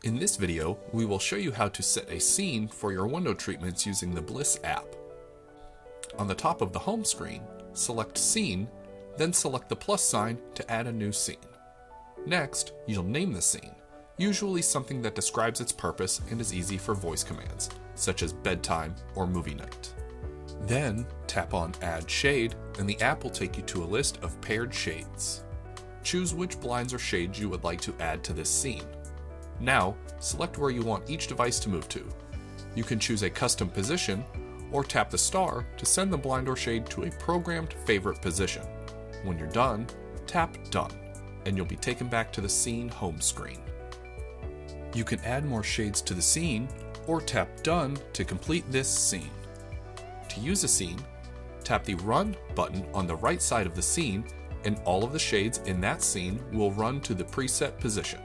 In this video, we will show you how to set a scene for your window treatments using the Bliss app. On the top of the home screen, select Scene, then select the plus sign to add a new scene. Next, you'll name the scene, usually something that describes its purpose and is easy for voice commands, such as bedtime or movie night. Then, tap on Add Shade, and the app will take you to a list of paired shades. Choose which blinds or shades you would like to add to this scene. Now, select where you want each device to move to. You can choose a custom position, or tap the star to send the blind or shade to a programmed favorite position. When you're done, tap Done, and you'll be taken back to the scene home screen. You can add more shades to the scene, or tap Done to complete this scene. To use a scene, tap the Run button on the right side of the scene, and all of the shades in that scene will run to the preset position.